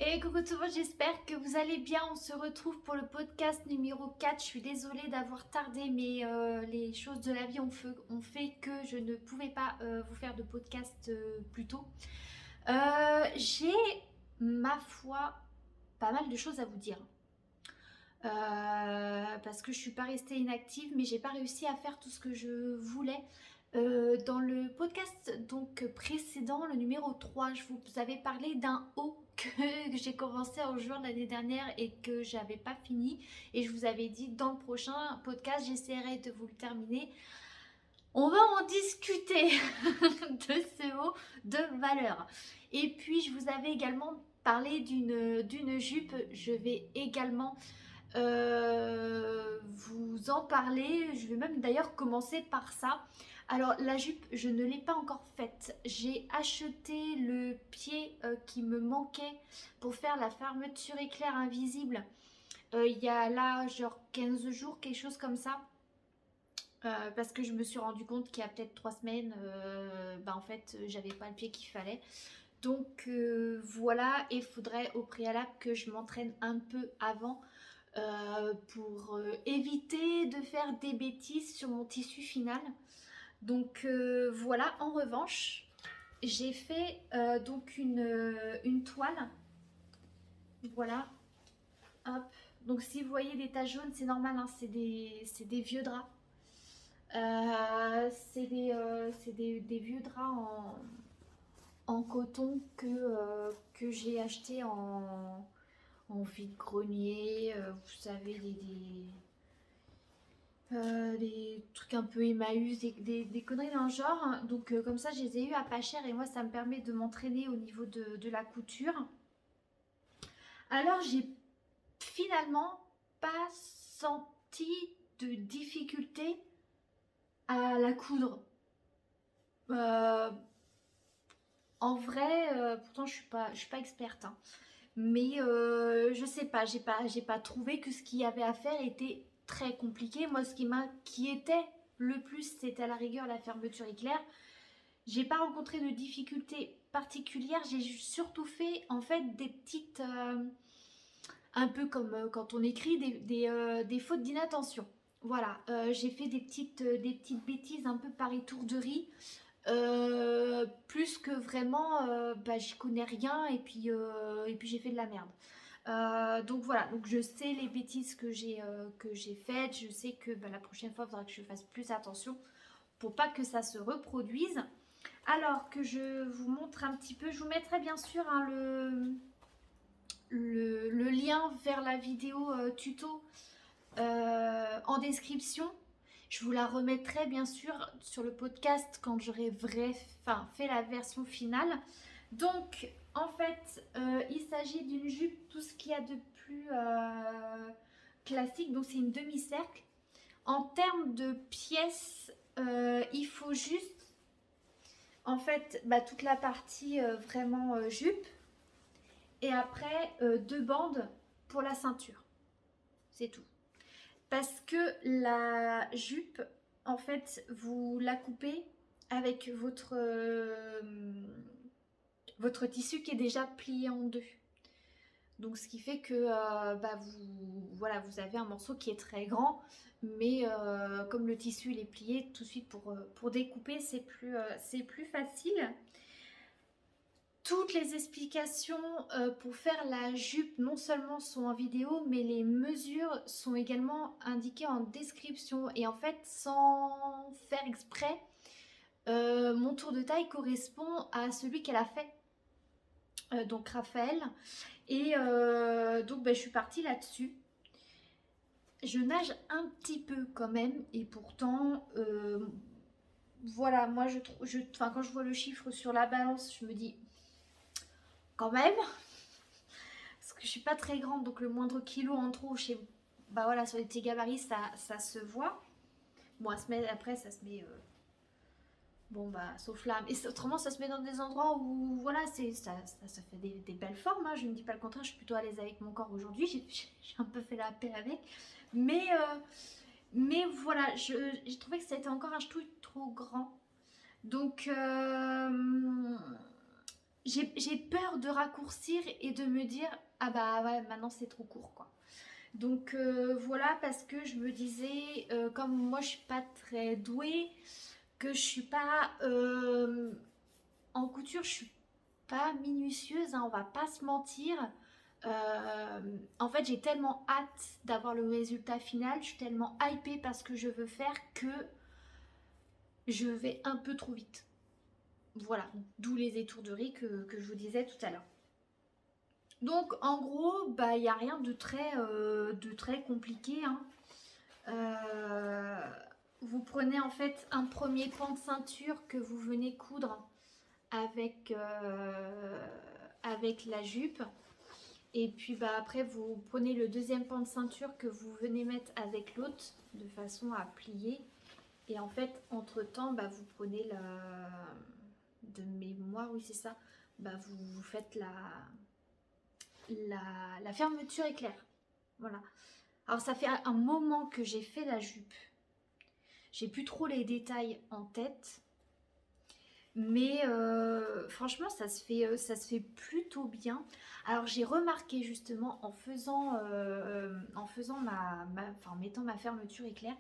Et coucou tout le monde, j'espère que vous allez bien. On se retrouve pour le podcast numéro 4. Je suis désolée d'avoir tardé, mais les choses de la vie ont fait que je ne pouvais pas vous faire de podcast plus tôt. J'ai, ma foi, pas mal de choses à vous dire. Parce que je suis pas restée inactive, mais j'ai pas réussi à faire tout ce que je voulais. Dans le podcast donc précédent, le numéro 3, je vous avais parlé d'un haut que j'ai commencé en juin de l'année dernière et que j'avais pas fini. Et je vous avais dit dans le prochain podcast, j'essaierai de vous le terminer. On va en discuter de ce haut de valeur. Et puis je vous avais également parlé d'une jupe. Je vais également vous en parler. Je vais même d'ailleurs commencer par ça. Alors la jupe, je ne l'ai pas encore faite. J'ai acheté le pied qui me manquait pour faire la fermeture éclair invisible. Il y a là genre 15 jours, quelque chose comme ça. Parce que je me suis rendu compte qu'il y a peut-être 3 semaines, en fait, j'avais pas le pied qu'il fallait. Donc voilà, il faudrait au préalable que je m'entraîne un peu avant pour éviter de faire des bêtises sur mon tissu final. Donc voilà, en revanche, j'ai fait donc une toile. Voilà, hop. Donc si vous voyez des taches jaunes, c'est normal, hein, c'est des vieux draps. C'est des vieux draps en coton que j'ai acheté en vide-grenier. Vous savez, des trucs un peu Emmaüs, des conneries dans le genre. Donc comme ça, je les ai eu à pas cher et moi, ça me permet de m'entraîner au niveau de la couture. Alors, j'ai finalement pas senti de difficulté à la coudre. Euh, En vrai, pourtant je suis pas experte, hein. Mais je sais pas, j'ai pas trouvé que ce qu'il y avait à faire était très compliqué. Moi, ce qui m'inquiétait le plus, c'était à la rigueur la fermeture éclair. J'ai pas rencontré de difficultés particulières. J'ai surtout fait en fait des petites, un peu comme quand on écrit des fautes d'inattention. Voilà, j'ai fait des petites bêtises un peu par étourderie. Plus que vraiment, j'y connais rien et puis j'ai fait de la merde. Donc voilà, donc je sais les bêtises que j'ai faites. Je sais que la prochaine fois, il faudra que je fasse plus attention pour pas que ça se reproduise. Alors que je vous montre un petit peu, je vous mettrai bien sûr hein, le lien vers la vidéo tuto en description. Je vous la remettrai bien sûr sur le podcast quand j'aurai fait la version finale. Donc, en fait, il s'agit d'une jupe, tout ce qu'il y a de plus classique. Donc, c'est une demi-cercle. En termes de pièces, il faut juste, en fait, toute la partie vraiment jupe. Et après, 2 bandes pour la ceinture. C'est tout. Parce que la jupe, en fait, vous la coupez avec votre tissu qui est déjà plié en deux. Donc ce qui fait que vous avez un morceau qui est très grand, mais comme le tissu il est plié, tout de suite pour découper, c'est plus facile. Toutes les explications pour faire la jupe non seulement sont en vidéo, mais les mesures sont également indiquées en description. Et en fait, sans faire exprès, mon tour de taille correspond à celui qu'elle a fait, donc Raphaël. Et donc je suis partie là-dessus. Je nage un petit peu quand même, et pourtant, voilà, moi quand je vois le chiffre sur la balance, je me dis quand même. Parce que je suis pas très grande, donc le moindre kilo en trop sur les petits gabarits, ça se voit. Bon, après, ça se met. Sauf là. Et autrement, ça se met dans des endroits où, voilà, ça fait des belles formes, hein. Je ne dis pas le contraire, je suis plutôt à l'aise avec mon corps aujourd'hui. J'ai un peu fait la paix avec. Mais voilà, j'ai trouvé que c'était encore un ch'touille trop grand. Donc, j'ai peur de raccourcir et de me dire ah bah ouais maintenant c'est trop court quoi. Donc voilà, parce que je me disais comme moi je suis pas très douée, que je suis pas en couture, je suis pas minutieuse, hein, on va pas se mentir. En fait j'ai tellement hâte d'avoir le résultat final, je suis tellement hypée parce que je veux faire que je vais un peu trop vite. Voilà, d'où les étourderies que je vous disais tout à l'heure. Donc en gros, bah il n'y a rien de très compliqué, hein. Euh, Vous prenez en fait un premier pan de ceinture que vous venez coudre avec, avec la jupe. Et puis bah, après vous prenez le deuxième pan de ceinture que vous venez mettre avec l'autre de façon à plier. Et en fait entre temps bah, vous prenez de mémoire, oui c'est ça, bah, vous faites la fermeture éclair. Voilà. Alors ça fait un moment que j'ai fait la jupe. J'ai plus trop les détails en tête. Mais franchement, ça se fait plutôt bien. Alors j'ai remarqué justement en faisant enfin, en mettant ma fermeture éclair,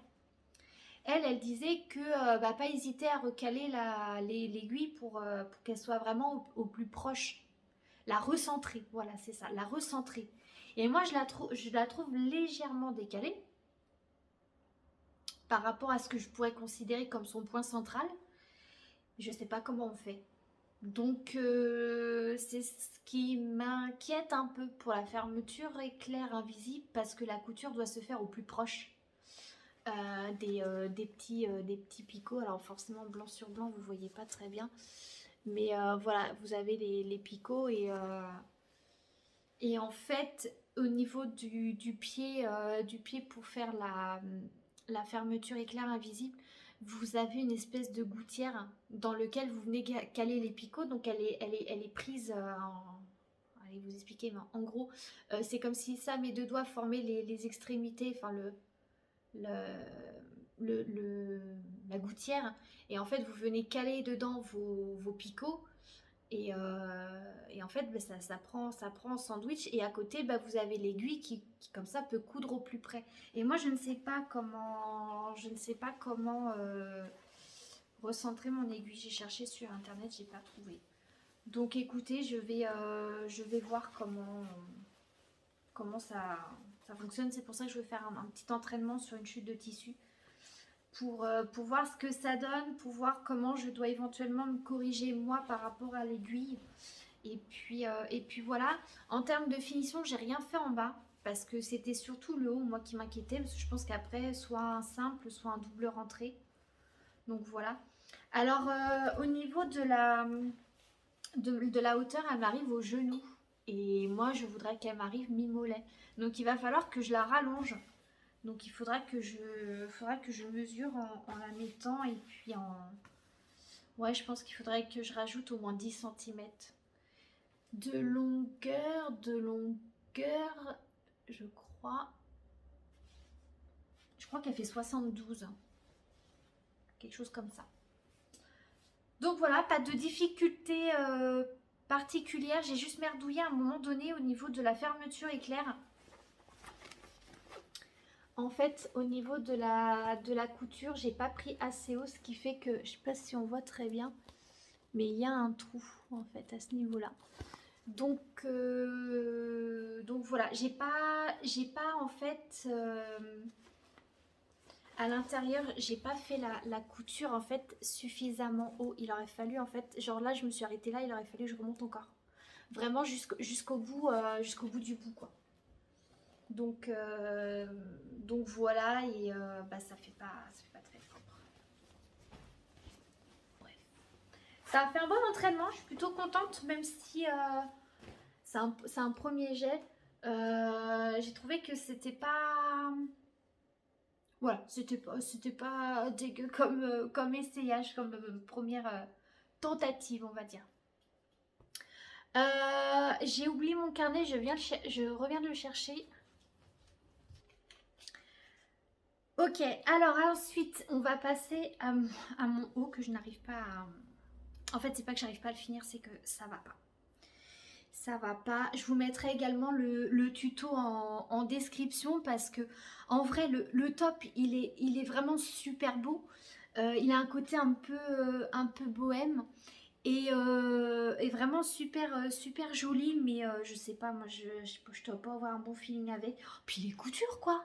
elle disait que bah, pas hésiter à recaler l'aiguille pour qu'elle soit vraiment au plus proche. La recentrer, voilà, c'est ça, la recentrer. Et moi, je la trouve légèrement décalée par rapport à ce que je pourrais considérer comme son point central. Je ne sais pas comment on fait. Donc, c'est ce qui m'inquiète un peu pour la fermeture éclair invisible parce que la couture doit se faire au plus proche des petits picots. Alors, forcément, blanc sur blanc, vous ne voyez pas très bien. Mais voilà, vous avez les picots et en fait, au niveau du pied pour faire la fermeture éclair invisible, vous avez une espèce de gouttière dans lequel vous venez caler les picots. Donc elle est prise allez vous expliquer, mais en gros, c'est comme si ça, mes deux doigts formaient les extrémités, enfin le, le, la gouttière. Et en fait, vous venez caler dedans vos picots. Et en fait, bah, ça prend en sandwich. Et à côté, bah, vous avez l'aiguille qui, comme ça, peut coudre au plus près. Et moi, je ne sais pas comment recentrer mon aiguille. J'ai cherché sur Internet, j'ai pas trouvé. Donc, écoutez, je vais voir comment ça fonctionne. C'est pour ça que je vais faire un petit entraînement sur une chute de tissu pour voir ce que ça donne, pour voir comment je dois éventuellement me corriger moi par rapport à l'aiguille. Et puis voilà, en termes de finition, j'ai rien fait en bas parce que c'était surtout le haut moi qui m'inquiétait parce que je pense qu'après soit un simple, soit un double rentré. Donc voilà. Alors au niveau de la hauteur, elle m'arrive au genou et moi je voudrais qu'elle m'arrive mi-mollet. Donc il va falloir que je la rallonge. Donc il faudra que je mesure en la mettant et puis en... Ouais, je pense qu'il faudrait que je rajoute au moins 10 centimètres de longueur, je crois. Je crois qu'elle fait 72. Quelque chose comme ça. Donc voilà, pas de difficulté particulière. J'ai juste merdouillé à un moment donné au niveau de la fermeture éclair. En fait, au niveau de la couture, j'ai pas pris assez haut, ce qui fait que, je sais pas si on voit très bien, mais il y a un trou en fait à ce niveau-là. Donc voilà, j'ai pas en fait à l'intérieur, j'ai pas fait la couture en fait suffisamment haut. Il aurait fallu en fait, genre là je me suis arrêtée là, il aurait fallu que je remonte encore. Vraiment jusqu'au bout du bout quoi. Donc, donc voilà, et bah, ça fait pas très propre. Bref. Ça a fait un bon entraînement, je suis plutôt contente, même si c'est un premier jet. J'ai trouvé que c'était pas... Voilà, c'était pas dégueu comme essayage, comme première tentative, on va dire. J'ai oublié mon carnet, je reviens de le chercher. Ok, alors ensuite, on va passer à mon haut que je n'arrive pas à... En fait, c'est pas que j'arrive pas à le finir, c'est que ça va pas. ça va pas. Je vous mettrai également le tuto en description parce que en vrai le top il est vraiment super beau. Il a un côté un peu bohème et vraiment super, super joli, mais je sais pas, moi je dois pas avoir un bon feeling avec. Oh, puis les coutures quoi,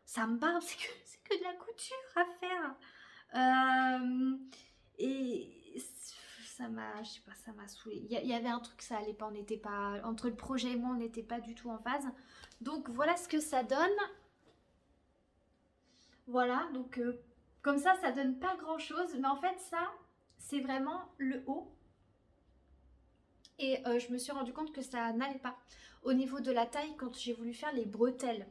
ça me barbe, c'est que de la couture à faire. Et ça m'a, je sais pas, ça m'a saoulé. Il y avait un truc, ça allait pas, on n'était pas, entre le projet et moi, on n'était pas du tout en phase. Donc voilà ce que ça donne. Voilà, donc comme ça donne pas grand chose. Mais en fait, ça, c'est vraiment le haut. Et je me suis rendu compte que ça n'allait pas au niveau de la taille quand j'ai voulu faire les bretelles.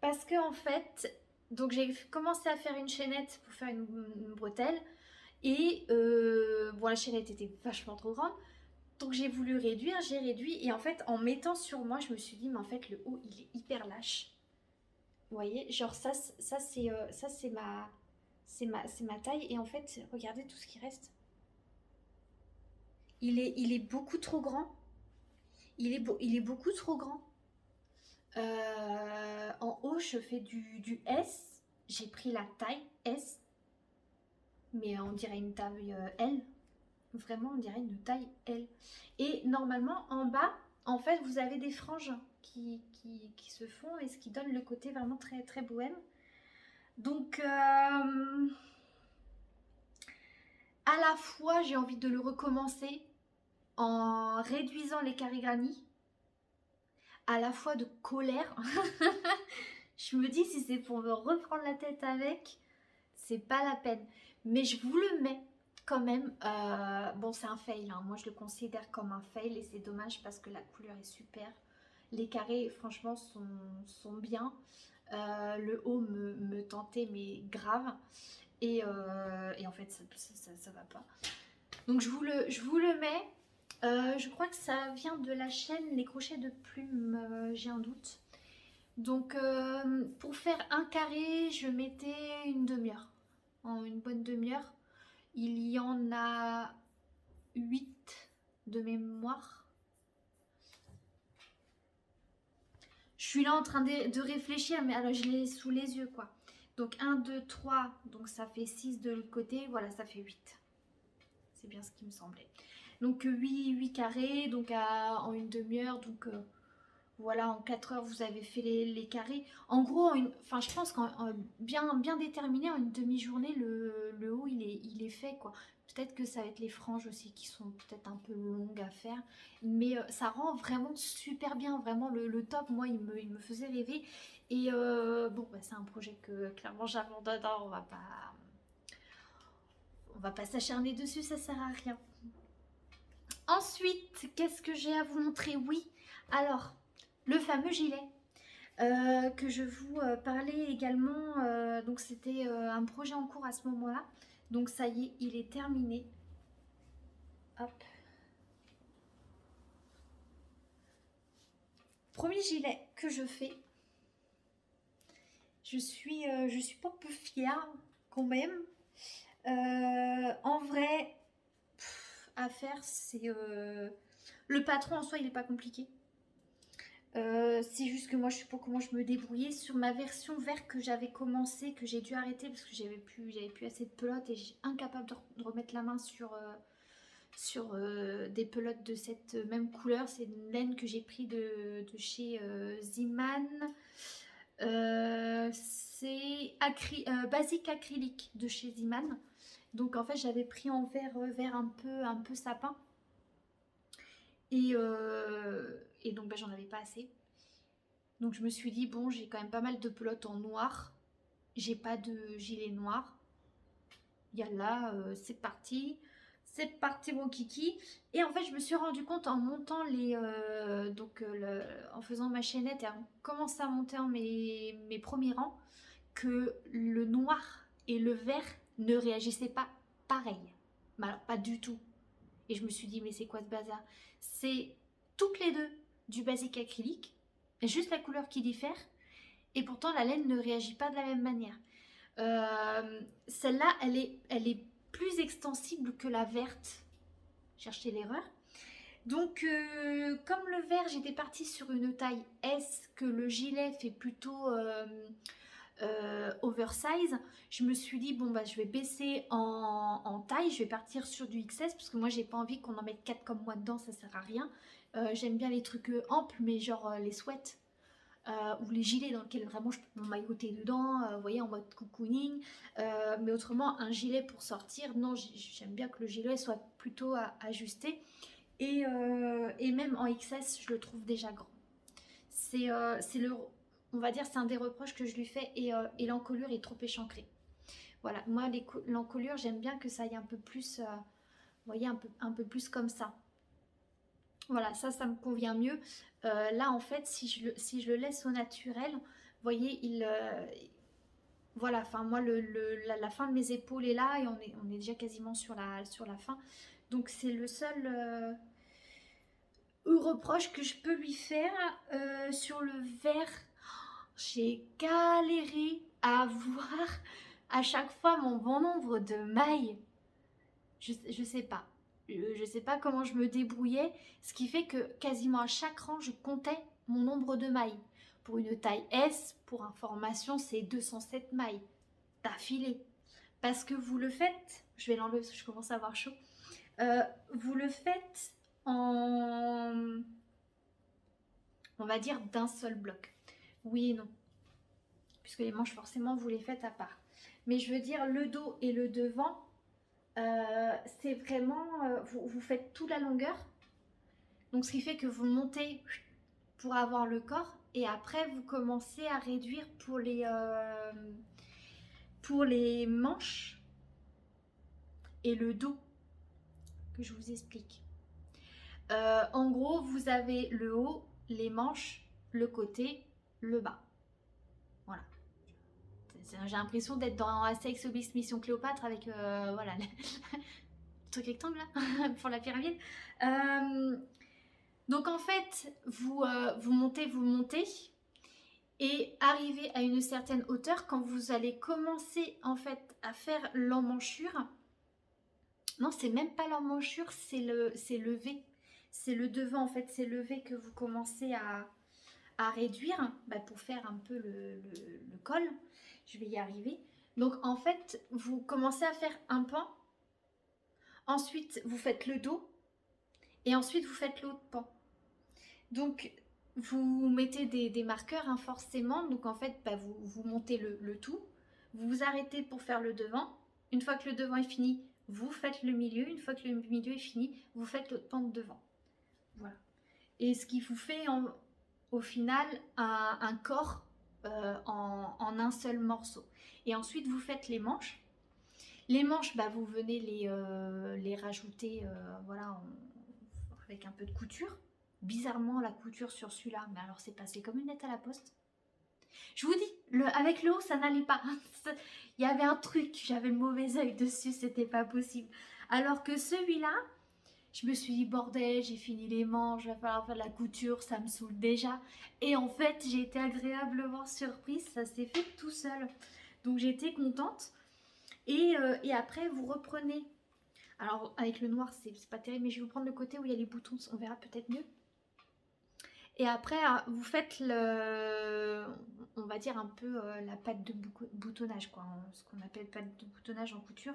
Parce que en fait, donc j'ai commencé à faire une chaînette pour faire une bretelle. Et bon, la chaînette était vachement trop grande. Donc j'ai voulu réduire, j'ai réduit. Et en fait, en mettant sur moi, je me suis dit, mais en fait, le haut, il est hyper lâche. Vous voyez, genre ça c'est ma taille. Et en fait, regardez tout ce qui reste. Il est beaucoup trop grand. Il est beaucoup trop grand. En haut, je fais du S. J'ai pris la taille S. Mais on dirait une taille L. Vraiment, on dirait une taille L. Et normalement, en bas, en fait, vous avez des franges qui se font et ce qui donne le côté vraiment très, très bohème. Donc, à la fois, j'ai envie de le recommencer en réduisant les carrés granits, à la fois de colère. Je me dis, si c'est pour me reprendre la tête avec, c'est pas la peine. Mais je vous le mets quand même. Bon, c'est un fail, hein. Moi, je le considère comme un fail et c'est dommage parce que la couleur est super. Les carrés, franchement, sont bien. Le haut me tentait, mais grave. Et en fait, ça va pas. Donc, je vous le mets. Je crois que ça vient de la chaîne Les Crochets de Plumes, j'ai un doute. Donc, pour faire un carré, je mettais une demi-heure. En une bonne demi-heure. Il y en a 8 de mémoire. Je suis là en train de réfléchir, mais alors je l'ai sous les yeux quoi. Donc 1, 2, 3, donc ça fait 6 de l'autre côté, voilà, ça fait 8. C'est bien ce qui me semblait. Donc 8 carrés, donc en une demi-heure, donc voilà, en 4 heures vous avez fait les carrés. En gros, enfin je pense qu'en bien déterminé, en une demi-journée, le haut il est fait quoi. Peut-être que ça va être les franges aussi qui sont peut-être un peu longues à faire. Mais ça rend vraiment super bien. Vraiment le top, moi il me faisait rêver. Et bon, bah, c'est un projet que clairement j'abandonne. Hein, on va pas s'acharner dessus, ça sert à rien. Ensuite, qu'est-ce que j'ai à vous montrer? Oui, alors, le fameux gilet. Que je vous parlais également, donc c'était un projet en cours à ce moment-là. Donc ça y est, il est terminé. Hop. Premier gilet que je fais. Je suis pas peu fière quand même. En vrai, à faire, c'est... Le patron en soi, il n'est pas compliqué. C'est juste que moi je sais pas comment je me débrouillais sur ma version vert que j'avais commencé, que j'ai dû arrêter parce que j'avais plus assez de pelotes et j'ai incapable de remettre la main sur des pelotes de cette même couleur. C'est une laine que j'ai pris de chez Ziman. C'est basique acrylique de chez Ziman. Donc en fait j'avais pris en vert un peu sapin. Et donc bah, j'en avais pas assez. Donc je me suis dit, bon, j'ai quand même pas mal de pelotes en noir. J'ai pas de gilet noir. Il y a là, c'est parti. C'est parti mon kiki. Et en fait, je me suis rendu compte en montant en faisant ma chaînette et en commençant à monter mes premiers rangs, que le noir et le vert ne réagissaient pas pareil. Mais alors, pas du tout. Et je me suis dit, mais c'est quoi ce bazar? C'est toutes les deux du basique acrylique, juste la couleur qui diffère, et pourtant la laine ne réagit pas de la même manière. Celle-là, elle est plus extensible que la verte. Cherchez l'erreur. Donc, comme le vert, j'étais partie sur une taille S, que le gilet fait plutôt oversize, je me suis dit, bon, bah, je vais baisser en taille, je vais partir sur du XS, parce que moi, j'ai pas envie qu'on en mette 4 comme moi dedans, ça sert à rien. J'aime bien les trucs amples, mais genre les sweats. Ou les gilets dans lesquels vraiment je peux m'emmailloter dedans, vous voyez, en mode cocooning. Mais autrement, un gilet pour sortir, non, j'aime bien que le gilet soit plutôt ajusté. Et même en XS, je le trouve déjà grand. C'est le, on va dire, c'est un des reproches que je lui fais, et l'encolure est trop échancrée. Voilà, moi, l'encolure, j'aime bien que ça aille un peu plus, vous voyez, un peu plus comme ça. Voilà, ça me convient mieux. Là, en fait, si je le laisse au naturel, vous voyez, voilà, enfin, moi, la fin de mes épaules est là, et on est déjà quasiment sur la fin. Donc, c'est le seul reproche que je peux lui faire. Sur le vert, j'ai galéré à avoir à chaque fois mon bon nombre de mailles. Je sais pas. Je sais pas comment je me débrouillais, ce qui fait que quasiment à chaque rang, je comptais mon nombre de mailles. Pour une taille S, pour information, c'est 207 mailles d'affilée. Parce que vous le faites, je vais l'enlever parce que je commence à avoir chaud, vous le faites en, on va dire, d'un seul bloc. Oui et non. Puisque les manches, forcément, vous les faites à part. Mais je veux dire, le dos et le devant, c'est vraiment, vous faites toute la longueur. Donc, ce qui fait que vous montez pour avoir le corps. Et après, vous commencez à réduire pour les manches et le dos, que je vous explique. En gros, vous avez le haut, les manches, le côté, le bas. Voilà. J'ai l'impression d'être dans Astérix Obélix Mission Cléopâtre avec voilà, le truc rectangle là, pour la pyramide. Donc en fait, vous montez, et arrivez à une certaine hauteur quand vous allez commencer en fait à faire l'emmanchure. Non, c'est même pas l'emmanchure, c'est le V. C'est le devant en fait, c'est le V que vous commencez à réduire, pour faire un peu le col. Je vais y arriver. Donc en fait, vous commencez à faire un pan. Ensuite, vous faites le dos. Et ensuite, vous faites l'autre pan. Donc, vous mettez des marqueurs, hein, forcément. Donc en fait, vous montez le tout. Vous vous arrêtez pour faire le devant. Une fois que le devant est fini, vous faites le milieu. Une fois que le milieu est fini, vous faites l'autre pan de devant. Voilà. Et ce qui vous fait au final un corps en un seul morceau. Et ensuite, vous faites les manches. Les manches, vous venez les rajouter voilà, avec un peu de couture. Bizarrement, la couture sur celui-là, mais alors c'est passé comme une lettre à la poste. Je vous dis, avec le haut, ça n'allait pas. Il y avait un truc, j'avais le mauvais œil dessus, c'était pas possible. Alors que celui-là, je me suis dit, bordel, j'ai fini les manches, il va falloir faire de la couture, ça me saoule déjà. Et en fait, j'ai été agréablement surprise, ça s'est fait tout seul. Donc j'étais contente. Et après, vous reprenez. Alors, avec le noir, c'est pas terrible, mais je vais vous prendre le côté où il y a les boutons, on verra peut-être mieux. Et après, vous faites on va dire un peu la patte de boutonnage, quoi, ce qu'on appelle patte de boutonnage en couture.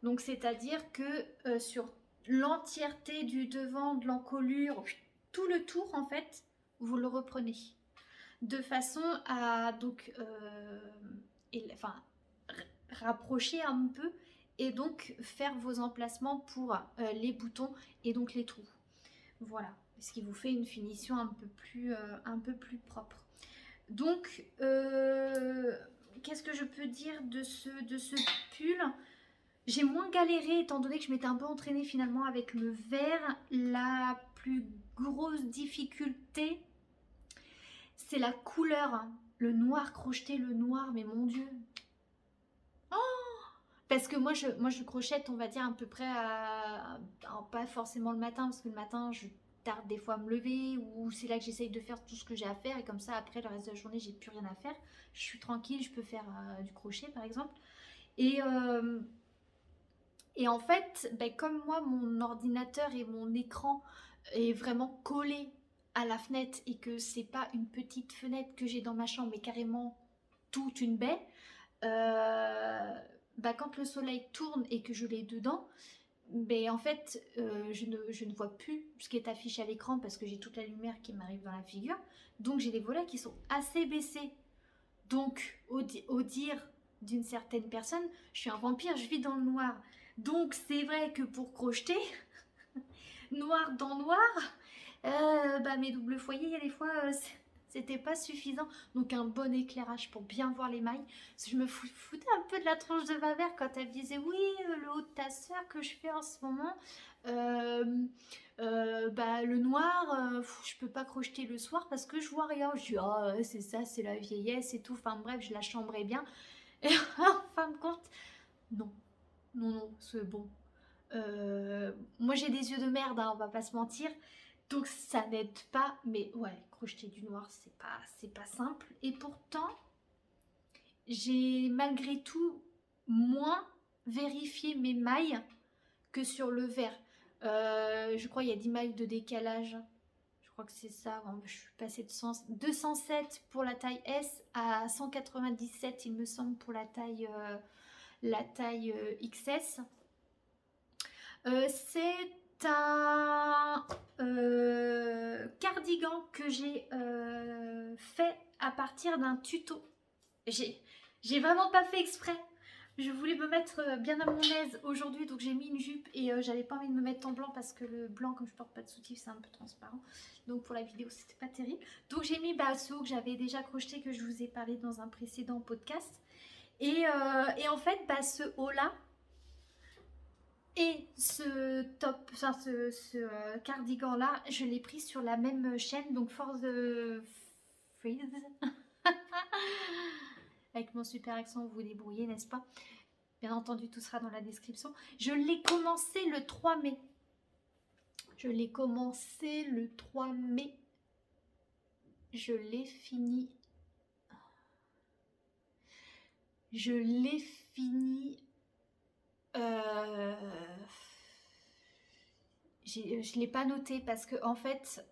Donc, c'est-à-dire que sur l'entièreté du devant, de l'encolure, tout le tour, en fait, vous le reprenez. De façon à, donc, rapprocher un peu, et donc faire vos emplacements pour les boutons et donc les trous. Voilà, ce qui vous fait une finition un peu plus propre. Donc, qu'est-ce que je peux dire de ce pull? J'ai moins galéré étant donné que je m'étais un peu entraînée finalement avec le vert. La plus grosse difficulté, c'est la couleur. Le noir, crocheter le noir, mais mon Dieu. Parce que moi je crochette, on va dire, à peu près pas forcément le matin, parce que le matin, je tarde des fois à me lever, ou c'est là que j'essaye de faire tout ce que j'ai à faire, et comme ça, après, le reste de la journée, j'ai plus rien à faire. Je suis tranquille, je peux faire du crochet, par exemple. Et en fait, comme moi, mon ordinateur et mon écran est vraiment collé à la fenêtre et que c'est pas une petite fenêtre que j'ai dans ma chambre mais carrément toute une baie, bah, quand le soleil tourne et que je l'ai dedans, ben en fait je ne vois plus ce qui est affiché à l'écran parce que j'ai toute la lumière qui m'arrive dans la figure, donc j'ai les volets qui sont assez baissés. Donc au dire d'une certaine personne, je suis un vampire, je vis dans le noir. Donc c'est vrai que pour crocheter, noir dans noir, bah, mes doubles foyers, il y a des fois, c'était pas suffisant. Donc un bon éclairage pour bien voir les mailles. Je me foutais un peu de la tranche de ma mère quand elle me disait oui, le haut de ta soeur que je fais en ce moment. Bah, le noir, je peux pas crocheter le soir parce que je vois rien. Je dis ah c'est ça, c'est la vieillesse et tout. Enfin bref, je la chambrais bien. Et en fin de compte, non, non, non, c'est bon. Moi j'ai des yeux de merde, hein, on va pas se mentir. Donc ça n'aide pas, mais ouais, crocheter du noir, c'est pas simple. Et pourtant, j'ai malgré tout moins vérifié mes mailles que sur le vert. Je crois qu'il y a 10 mailles de décalage. Je crois que c'est ça. Bon, je suis passée de 207 pour la taille S à 197, il me semble, pour la taille XS. C'est un cardigan que j'ai fait à partir d'un tuto. J'ai vraiment pas fait exprès. Je voulais me mettre bien à mon aise aujourd'hui, donc j'ai mis une jupe et j'avais pas envie de me mettre en blanc parce que le blanc, comme je porte pas de soutif, c'est un peu transparent. Donc pour la vidéo, c'était pas terrible. Donc j'ai mis ce haut que j'avais déjà crocheté, que je vous ai parlé dans un précédent podcast. Et en fait, ce haut-là, et ce top, enfin ce cardigan là, je l'ai pris sur la même chaîne, donc For the Freeze. Avec mon super accent, vous vous débrouillez, n'est-ce pas? Bien entendu, tout sera dans la description. Je l'ai commencé le 3 mai. Je l'ai commencé le 3 mai. Je l'ai fini. Je l'ai fini. Je l'ai pas noté parce que en fait,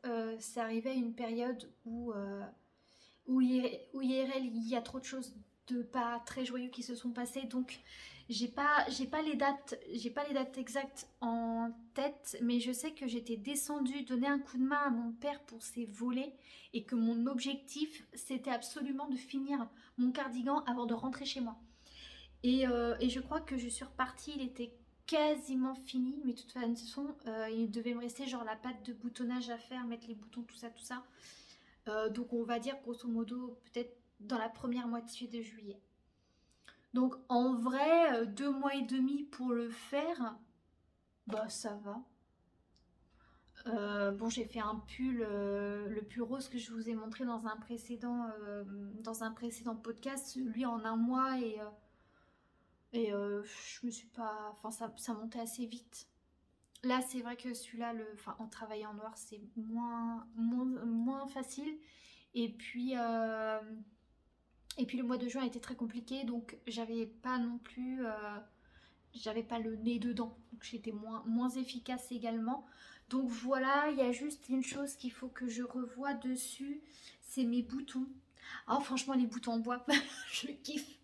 c'est arrivé à une période où IRL, il y a trop de choses de pas très joyeux qui se sont passées, donc j'ai pas les dates exactes en tête, mais je sais que j'étais descendue donner un coup de main à mon père pour ses volets et que mon objectif c'était absolument de finir mon cardigan avant de rentrer chez moi. Et je crois que je suis repartie, il était quasiment fini, mais de toute façon, il devait me rester genre la patte de boutonnage à faire, mettre les boutons, tout ça, tout ça. Donc on va dire grosso modo peut-être dans la première moitié de juillet. Donc en vrai, 2 mois et demi pour le faire, bah ça va. Bon, j'ai fait un pull, le pull rose que je vous ai montré dans un précédent podcast, lui en un mois et je me suis pas, enfin ça montait assez vite. Là, c'est vrai que celui-là, en travailler en noir, c'est moins facile. Et puis le mois de juin a été très compliqué, donc j'avais pas non plus, j'avais pas le nez dedans, donc j'étais moins efficace également. Donc voilà, il y a juste une chose qu'il faut que je revoie dessus, c'est mes boutons. Oh franchement, les boutons en bois, je kiffe,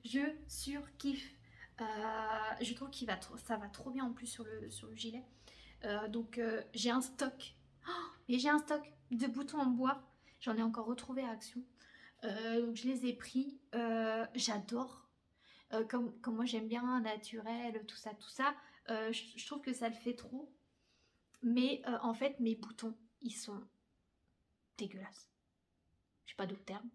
je surkiffe. Je trouve ça va trop bien en plus sur le gilet. Donc j'ai un stock, et j'ai un stock de boutons en bois. J'en ai encore retrouvé à Action. Donc je les ai pris. J'adore. Comme moi j'aime bien naturel, tout ça, tout ça. Je trouve que ça le fait trop. Mais en fait mes boutons, ils sont dégueulasses. J'ai pas d'autre terme.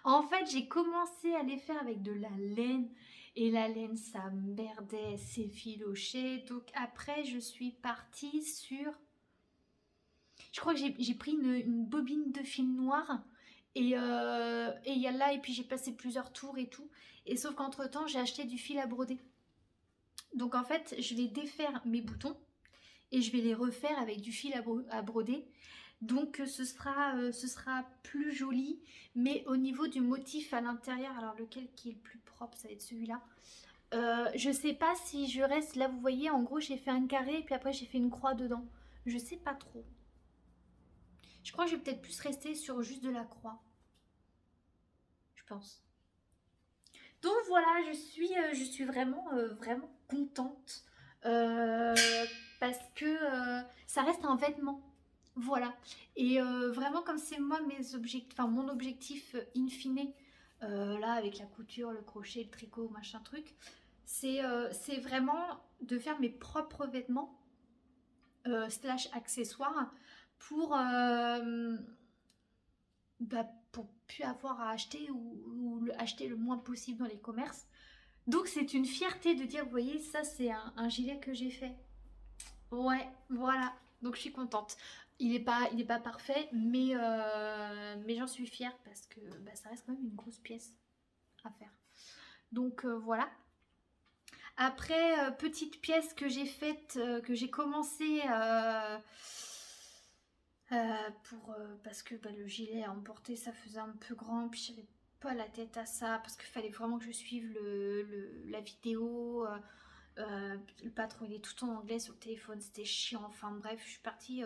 En fait j'ai commencé à les faire avec de la laine. Et la laine ça merdait, s'effilochait. Donc après je suis partie sur... Je crois que j'ai pris une bobine de fil noir et il y a là, et puis j'ai passé plusieurs tours et tout. Et sauf qu'entre temps, j'ai acheté du fil à broder. Donc en fait, je vais défaire mes boutons et je vais les refaire avec du fil à broder. Donc ce sera plus joli, mais au niveau du motif à l'intérieur, alors lequel qui est le plus propre, ça va être celui-là. Je sais pas si je reste, là vous voyez, en gros j'ai fait un carré et puis après j'ai fait une croix dedans. Je sais pas trop. Je crois que je vais peut-être plus rester sur juste de la croix. Je pense. Donc voilà, je suis vraiment, vraiment contente. euh, Parce que ça reste un vêtement. Voilà. Et vraiment, comme c'est moi, mes objectifs, enfin mon objectif in fine, là, avec la couture, le crochet, le tricot, machin truc, c'est vraiment de faire mes propres vêtements, slash accessoires, pour, pour plus avoir à acheter ou acheter le moins possible dans les commerces. Donc c'est une fierté de dire, vous voyez, ça c'est un gilet que j'ai fait. Ouais, voilà. Donc je suis contente. Il est pas parfait, mais j'en suis fière parce que bah, ça reste quand même une grosse pièce à faire. Donc voilà. Après, petite pièce que j'ai faite, que j'ai commencé parce que bah, le gilet à emporter, ça faisait un peu grand, puis j'avais pas la tête à ça, parce qu'il fallait vraiment que je suive la vidéo. Le patron il est tout en anglais sur le téléphone, c'était chiant. Enfin bref, je suis partie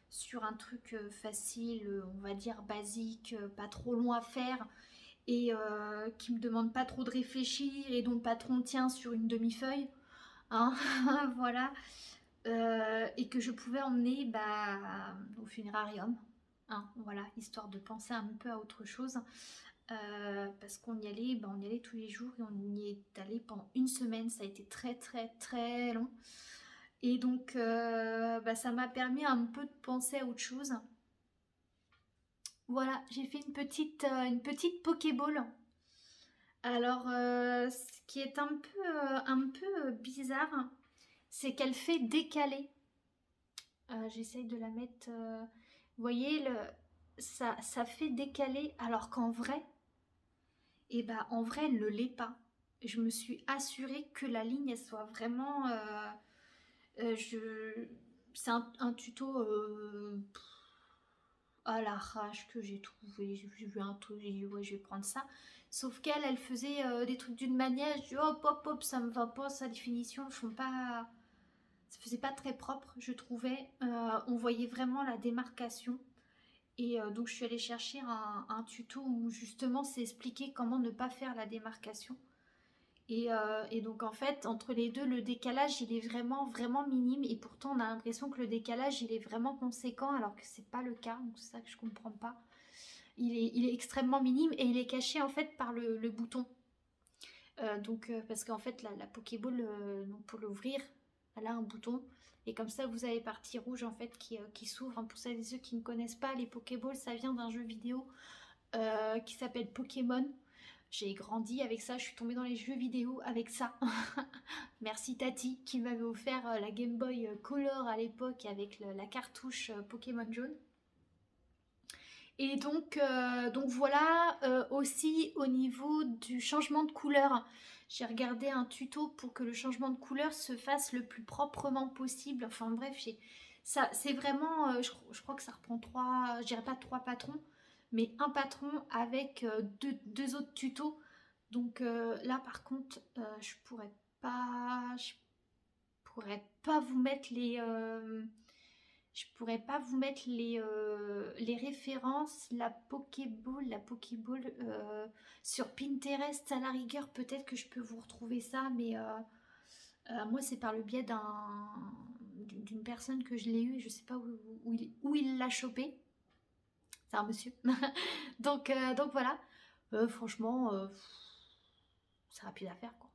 sur un truc facile, on va dire basique, pas trop long à faire et qui me demande pas trop de réfléchir et dont le patron tient sur une demi-feuille. Hein. Voilà. Et que je pouvais emmener au funérarium. Hein, voilà, histoire de penser un peu à autre chose. Parce qu'on y allait tous les jours et on y est allé pendant une semaine. Ça a été très très très long. Et donc ça m'a permis un peu de penser à autre chose. Voilà, j'ai fait une petite Pokéball. Alors, ce qui est un peu bizarre, c'est qu'elle fait décaler. J'essaye de la mettre. Vous voyez, ça fait décaler, alors qu'en vrai, en vrai, elle ne l'est pas. Je me suis assurée que la ligne, elle soit vraiment. C'est un tuto à l'arrache que j'ai trouvé. J'ai vu un truc, j'ai dit ouais, je vais prendre ça. Sauf qu'elle, elle faisait des trucs d'une manière. Je dis hop, hop, hop, ça me va pas, sa définition, ne font pas. Ça faisait pas très propre, je trouvais. On voyait vraiment la démarcation. Et donc je suis allée chercher un tuto où justement c'est expliqué comment ne pas faire la démarcation. Et donc en fait entre les deux le décalage il est vraiment vraiment minime et pourtant on a l'impression que le décalage il est vraiment conséquent alors que c'est pas le cas, donc c'est ça que je comprends pas. Il est extrêmement minime et il est caché en fait par le bouton. Parce qu'en fait la Pokéball donc pour l'ouvrir elle a un bouton et comme ça vous avez partie rouge en fait qui s'ouvre. Hein. Pour celles et ceux qui ne connaissent pas, les Pokéballs ça vient d'un jeu vidéo qui s'appelle Pokémon. J'ai grandi avec ça, je suis tombée dans les jeux vidéo avec ça. Merci Tati qui m'avait offert la Game Boy Color à l'époque avec la cartouche Pokémon jaune. Et donc voilà, aussi au niveau du changement de couleur, j'ai regardé un tuto pour que le changement de couleur se fasse le plus proprement possible. Enfin bref, ça, c'est vraiment, je crois que ça reprend je dirais pas trois patrons, mais un patron avec deux autres tutos. Donc là par contre, je pourrais pas vous mettre les références, la Pokéball sur Pinterest à la rigueur, peut-être que je peux vous retrouver ça, mais moi c'est par le biais d'une personne que je l'ai eu et je sais pas où il l'a chopé. C'est un monsieur. donc voilà. Franchement, c'est rapide à faire quoi.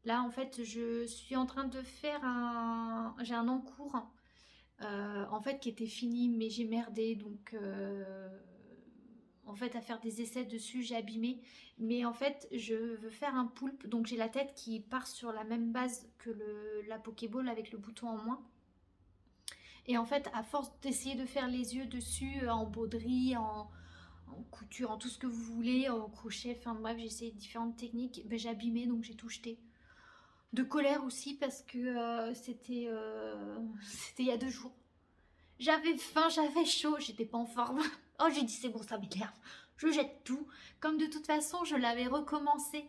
Là en fait je suis en train de faire j'ai un encours en fait qui était fini mais j'ai merdé donc en fait à faire des essais dessus j'ai abîmé, mais en fait je veux faire un poulpe donc j'ai la tête qui part sur la même base que la Pokéball avec le bouton en moins et en fait à force d'essayer de faire les yeux dessus en broderie, en couture, en tout ce que vous voulez, en crochet, enfin bref j'ai essayé différentes techniques, j'ai abîmé donc j'ai tout jeté. De colère aussi parce que c'était il y a 2 jours. J'avais faim, j'avais chaud, j'étais pas en forme. Oh, j'ai dit c'est bon, ça m'énerve. Je jette tout. Comme de toute façon, je l'avais recommencé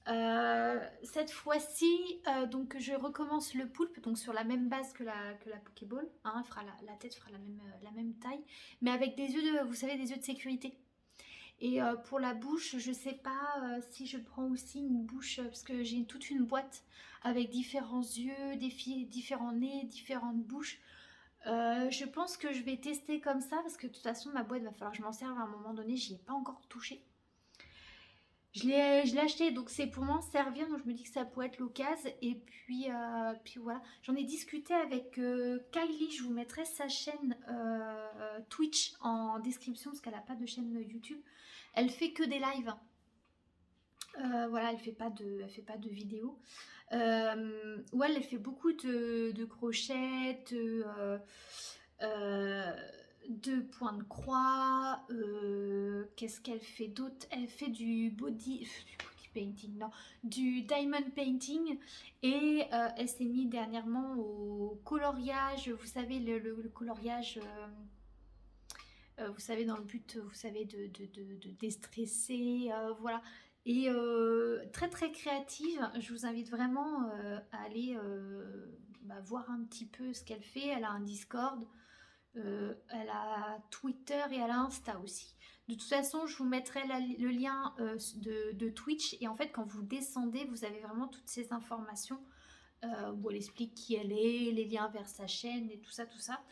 Cette fois-ci, donc je recommence le poulpe, donc sur la même base que la Pokéball, hein, la tête fera la même taille, mais avec des yeux vous savez, des yeux de sécurité. Et pour la bouche, je sais pas si je prends aussi une bouche, parce que j'ai toute une boîte avec différents yeux, différents nez, différentes bouches. Je pense que je vais tester comme ça, parce que de toute façon, ma boîte, va falloir que je m'en serve à un moment donné, j'y ai pas encore touché. Je l'ai acheté, donc c'est pour m'en servir, donc je me dis que ça pourrait être l'occasion. Et puis voilà, j'en ai discuté avec Kylie, je vous mettrai sa chaîne Twitch en description, parce qu'elle n'a pas de chaîne YouTube. Elle fait que des lives. Voilà, elle fait pas de vidéos. Ouais, elle fait beaucoup de crochets, de points de croix. Qu'est-ce qu'elle fait d'autre? Elle fait du body painting, non, du diamond painting. Et elle s'est mise dernièrement au coloriage. Vous savez, le coloriage. Vous savez, dans le but, vous savez, de déstresser, voilà. Et très très créative, je vous invite vraiment à aller voir un petit peu ce qu'elle fait. Elle a un Discord, elle a Twitter et elle a Insta aussi. De toute façon, je vous mettrai le lien de Twitch, et en fait, quand vous descendez, vous avez vraiment toutes ces informations où elle explique qui elle est, les liens vers sa chaîne et tout ça, tout ça.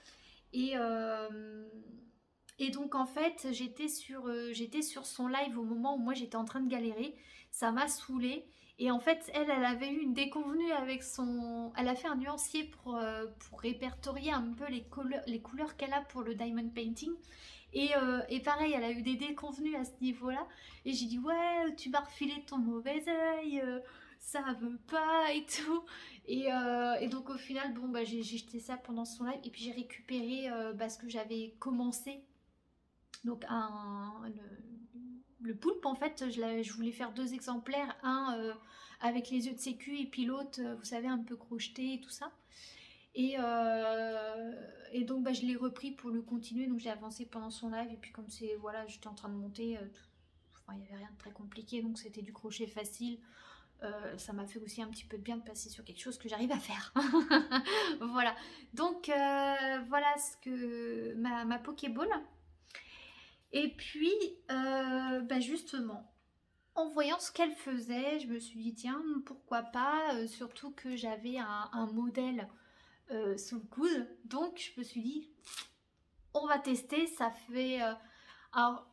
Et donc en fait j'étais sur son live au moment où moi j'étais en train de galérer, ça m'a saoulée. Et en fait elle avait eu une déconvenue avec elle a fait un nuancier pour répertorier un peu les couleurs qu'elle a pour le diamond painting. Et pareil, elle a eu des déconvenues à ce niveau-là. Et j'ai dit ouais, tu m'as refilé ton mauvais œil, ça veut pas et tout. Et donc au final, bon j'ai jeté ça pendant son live. Et puis j'ai récupéré ce que j'avais commencé. Donc le poulpe, en fait, je voulais faire 2 exemplaires, un avec les yeux de sécu et puis l'autre, vous savez, un peu crocheté et tout ça. Et donc je l'ai repris pour le continuer, donc j'ai avancé pendant son live. Et puis comme c'est, voilà, j'étais en train de monter, il n'y avait rien de très compliqué, donc c'était du crochet facile. Ça m'a fait aussi un petit peu de bien de passer sur quelque chose que j'arrive à faire. Voilà, donc voilà ce que ma Pokéball. Et puis, justement, en voyant ce qu'elle faisait, je me suis dit, tiens, pourquoi pas, surtout que j'avais un modèle sous le coude. Donc, je me suis dit, on va tester. Ça fait... alors,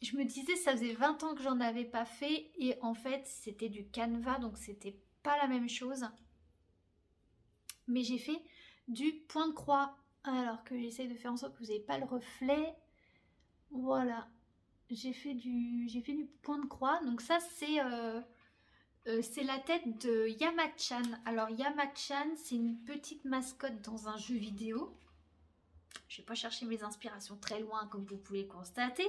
je me disais, ça faisait 20 ans que j'en avais pas fait. Et en fait, c'était du canevas, donc c'était pas la même chose. Mais j'ai fait du point de croix. Alors que j'essaye de faire en sorte que vous n'ayez pas le reflet. Voilà, j'ai fait du point de croix. Donc ça c'est la tête de Yamachan. Alors Yamachan, c'est une petite mascotte dans un jeu vidéo. Je vais pas chercher mes inspirations très loin, comme vous pouvez le constater,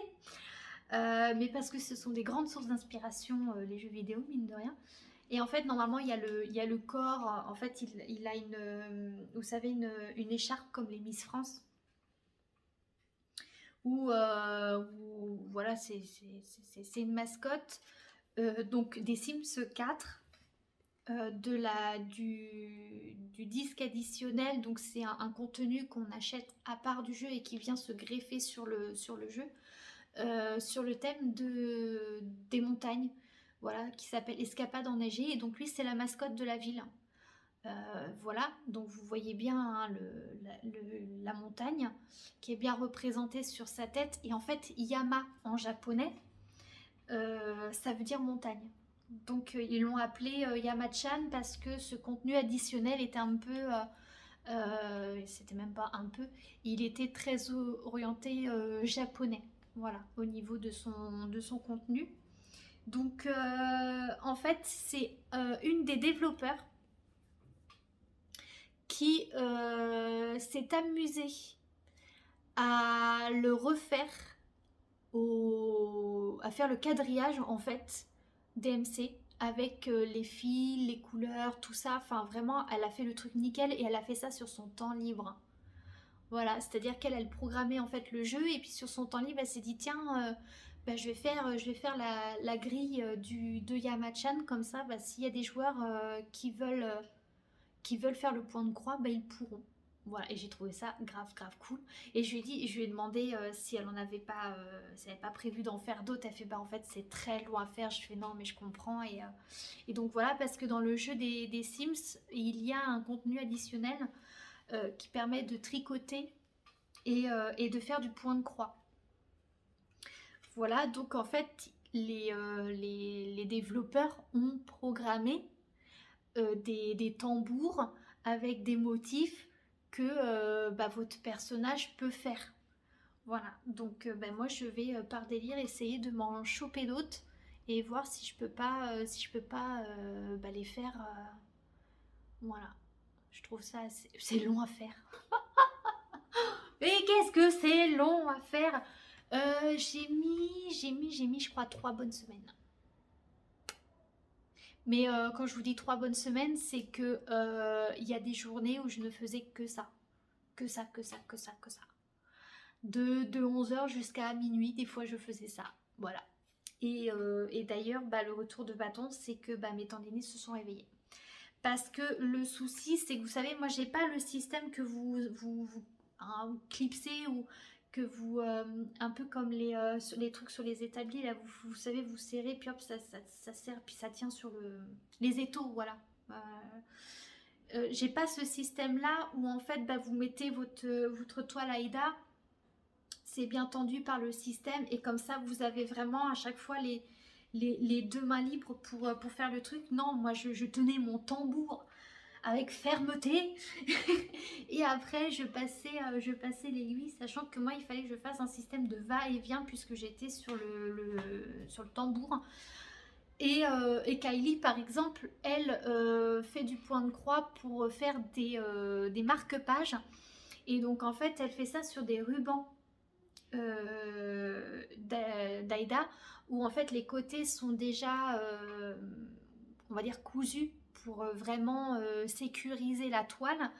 mais parce que ce sont des grandes sources d'inspiration, les jeux vidéo, mine de rien. Et en fait, normalement, il y a le corps. En fait, il a vous savez, une écharpe comme les Miss France. Où voilà, c'est une mascotte donc des Sims 4, du disque additionnel. Donc c'est un contenu qu'on achète à part du jeu et qui vient se greffer sur le jeu, sur le thème des montagnes, voilà, qui s'appelle Escapade enneigée. Et donc lui, c'est la mascotte de la ville. Voilà, donc vous voyez bien, hein, la montagne qui est bien représentée sur sa tête. Et en fait, Yama en japonais, ça veut dire montagne. Donc ils l'ont appelé Yamachan parce que ce contenu additionnel était un peu, c'était même pas un peu, il était très orienté japonais, voilà, au niveau de son contenu. Donc en fait, c'est une des développeurs qui s'est amusée à le refaire, à faire le quadrillage en fait DMC avec les fils, les couleurs, tout ça. Enfin vraiment, elle a fait le truc nickel et elle a fait ça sur son temps libre. Voilà, c'est-à-dire qu'elle programmait en fait le jeu, et puis sur son temps libre, elle s'est dit tiens, bah, je vais faire la grille de Yamachan, comme ça, bah, s'il y a des joueurs qui veulent faire le point de croix, bah, ils pourront. Voilà, et j'ai trouvé ça grave, grave cool. Et je lui ai demandé si elle en avait pas, si elle n'avait pas prévu d'en faire d'autres. Elle fait, bah en fait, c'est très loin à faire. Je fais, non, mais je comprends. Et donc voilà, parce que dans le jeu des Sims, il y a un contenu additionnel qui permet de tricoter et de faire du point de croix. Voilà, donc en fait, les développeurs ont programmé des tambours avec des motifs que bah, votre personnage peut faire. Voilà, donc bah, moi je vais par délire essayer de m'en choper d'autres et voir si je peux pas, bah, les faire. Voilà, je trouve ça c'est long à faire. Mais qu'est-ce que c'est long à faire. J'ai mis, je crois, 3 bonnes semaines. Mais quand je vous dis 3 bonnes semaines, c'est que il y a des journées où je ne faisais que ça. Que ça, que ça, que ça, que ça. De 11 h jusqu'à minuit, des fois je faisais ça. Voilà. Et d'ailleurs, bah, le retour de bâton, c'est que bah, mes tendinites se sont réveillées. Parce que le souci, c'est que vous savez, moi j'ai pas le système que vous hein, clipsez ou que vous, un peu comme les trucs sur les établis, là, vous savez, vous serrez, puis hop, ça serre, puis ça tient sur les étaux, voilà. J'ai pas ce système-là où en fait, bah, vous mettez votre toile Aïda, c'est bien tendu par le système, et comme ça, vous avez vraiment à chaque fois les 2 mains libres pour faire le truc. Non, moi, je tenais mon tambour avec fermeté et après je passais l'aiguille, sachant que moi il fallait que je fasse un système de va-et-vient puisque j'étais sur sur le tambour. Et Kylie par exemple, elle fait du point de croix pour faire des marque-pages, et donc en fait elle fait ça sur des rubans d'Aïda, où en fait les côtés sont déjà on va dire cousus pour vraiment sécuriser la toile.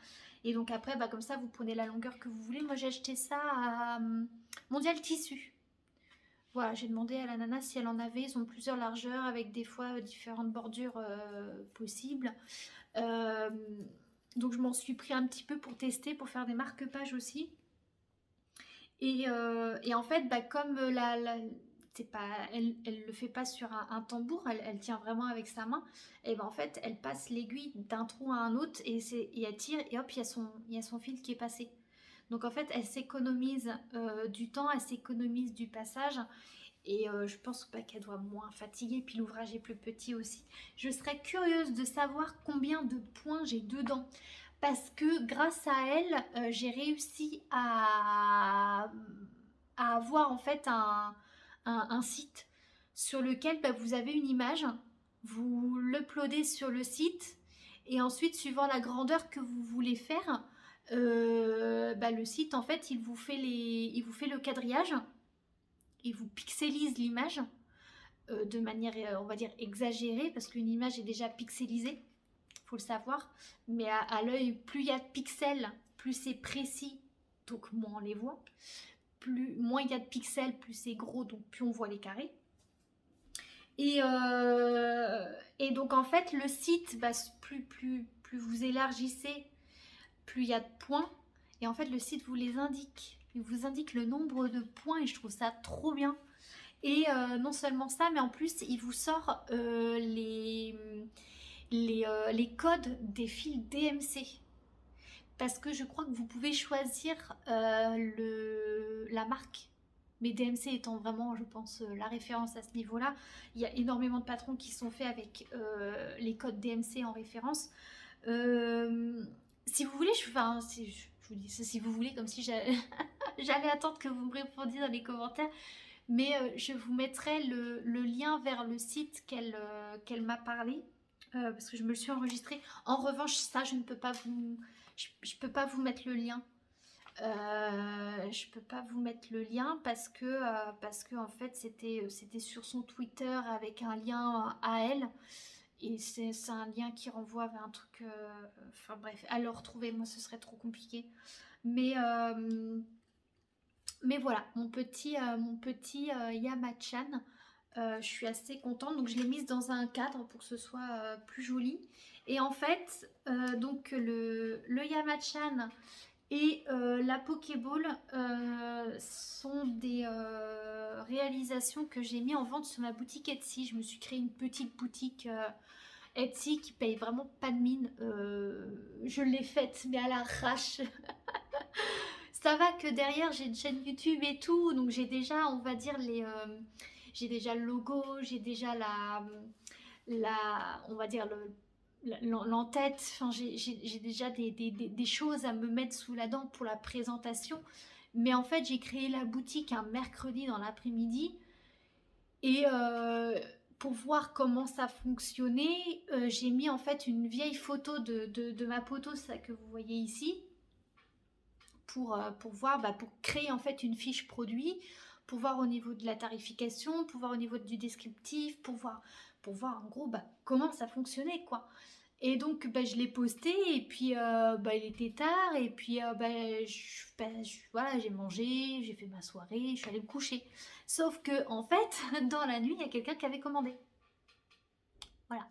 Et donc après, bah, comme ça, vous prenez la longueur que vous voulez. Moi, j'ai acheté ça à Mondial Tissu. Voilà, j'ai demandé à la nana si elle en avait. Ils ont plusieurs largeurs avec des fois différentes bordures possibles. Euh, donc je m'en suis pris un petit peu pour tester, pour faire des marque-pages aussi. Et en fait, bah, comme c'est pas, elle le fait pas sur un tambour, elle tient vraiment avec sa main. Et ben en fait, elle passe l'aiguille d'un trou à un autre, et elle tire, et hop, il y a son fil qui est passé. Donc en fait, elle s'économise du temps, elle s'économise du passage. Et je pense bah, qu'elle doit moins fatiguer, puis l'ouvrage est plus petit aussi. Je serais curieuse de savoir combien de points j'ai dedans. Parce que grâce à elle, j'ai réussi à avoir en fait un site sur lequel bah, vous avez une image, vous l'uploadez sur le site, et ensuite, suivant la grandeur que vous voulez faire, bah, le site en fait il vous fait le quadrillage, il vous pixelise l'image de manière on va dire exagérée, parce qu'une image est déjà pixelisée, faut le savoir, mais à l'œil, plus il y a de pixels, plus c'est précis, donc moins on les voit. Moins il y a de pixels, plus c'est gros, donc plus on voit les carrés. Et donc en fait, le site, bah, plus vous élargissez, plus il y a de points. Et en fait, le site vous les indique. Il vous indique le nombre de points, et je trouve ça trop bien. Et non seulement ça, mais en plus, il vous sort les codes des fils DMC. Parce que je crois que vous pouvez choisir la marque. Mais DMC étant vraiment, je pense, la référence à ce niveau-là. Il y a énormément de patrons qui sont faits avec les codes DMC en référence. Si vous voulez, je vous dis ça si vous voulez, comme si j'allais attendre que vous me répondiez dans les commentaires. Mais je vous mettrai le lien vers le site qu'elle m'a parlé. Parce que je me le suis enregistré. En revanche, ça, je ne peux pas je peux pas vous mettre le lien. Je peux pas vous mettre le lien parce que en fait, c'était sur son Twitter avec un lien à elle. Et c'est un lien qui renvoie vers un truc... enfin bref, à le retrouver, moi, ce serait trop compliqué. Mais Mais voilà, mon petit Yamachan, je suis assez contente. Donc je l'ai mise dans un cadre pour que ce soit plus joli. Et en fait, donc le Yamachan et la Pokéball sont des réalisations que j'ai mis en vente sur ma boutique Etsy. Je me suis créé une petite boutique Etsy qui paye vraiment pas de mine. Je l'ai faite mais à l'arrache. Ça va que derrière j'ai une chaîne YouTube et tout, donc j'ai déjà, on va dire, j'ai déjà le logo, j'ai déjà on va dire, l'entête, enfin, j'ai déjà des choses à me mettre sous la dent pour la présentation. Mais en fait, j'ai créé la boutique un mercredi dans l'après-midi et pour voir comment ça fonctionnait, j'ai mis en fait une vieille photo de ma poteau, ça que vous voyez ici, pour voir, pour créer en fait une fiche produit, pour voir au niveau de la tarification, pour voir au niveau du descriptif, pour voir en gros comment ça fonctionnait quoi. Et donc je l'ai posté et puis il était tard et puis voilà, j'ai mangé, j'ai fait ma soirée, je suis allée me coucher. Sauf que en fait dans la nuit il y a quelqu'un qui avait commandé. Voilà.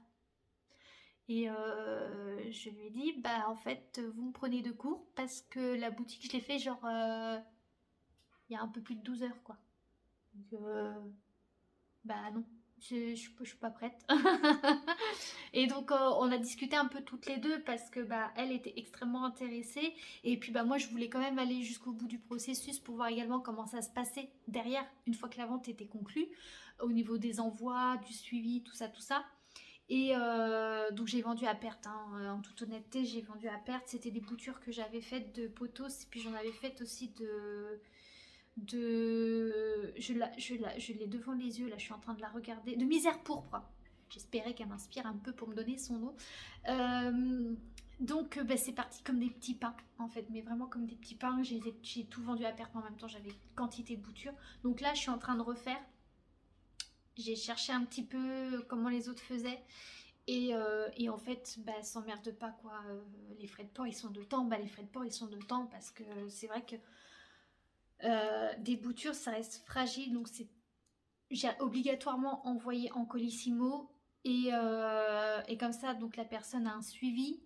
Et je lui ai dit, en fait, vous me prenez de court parce que la boutique, je l'ai fait genre il y a un peu plus de 12 heures, quoi. Donc, non, je suis pas prête. Et donc, on a discuté un peu toutes les deux parce que elle était extrêmement intéressée. Et puis, moi, je voulais quand même aller jusqu'au bout du processus pour voir également comment ça se passait derrière, une fois que la vente était conclue, au niveau des envois, du suivi, tout ça, tout ça. Et donc j'ai vendu à perte, hein. En toute honnêteté j'ai vendu à perte. C'était des boutures que j'avais faites de potos et puis j'en avais fait aussi je l'ai devant les yeux, là je suis en train de la regarder, de Misère pourpre. J'espérais qu'elle m'inspire un peu pour me donner son nom. Donc c'est parti comme des petits pains en fait, mais vraiment comme des petits pains. J'ai tout vendu à perte, mais en même temps j'avais quantité de boutures. Donc là je suis en train de refaire. J'ai cherché un petit peu comment les autres faisaient. Et en fait, s'emmerde pas quoi. Les frais de port ils sont de temps. Les frais de port ils sont de temps parce que c'est vrai que des boutures ça reste fragile. Donc j'ai obligatoirement envoyé en colissimo. Et comme ça, donc la personne a un suivi.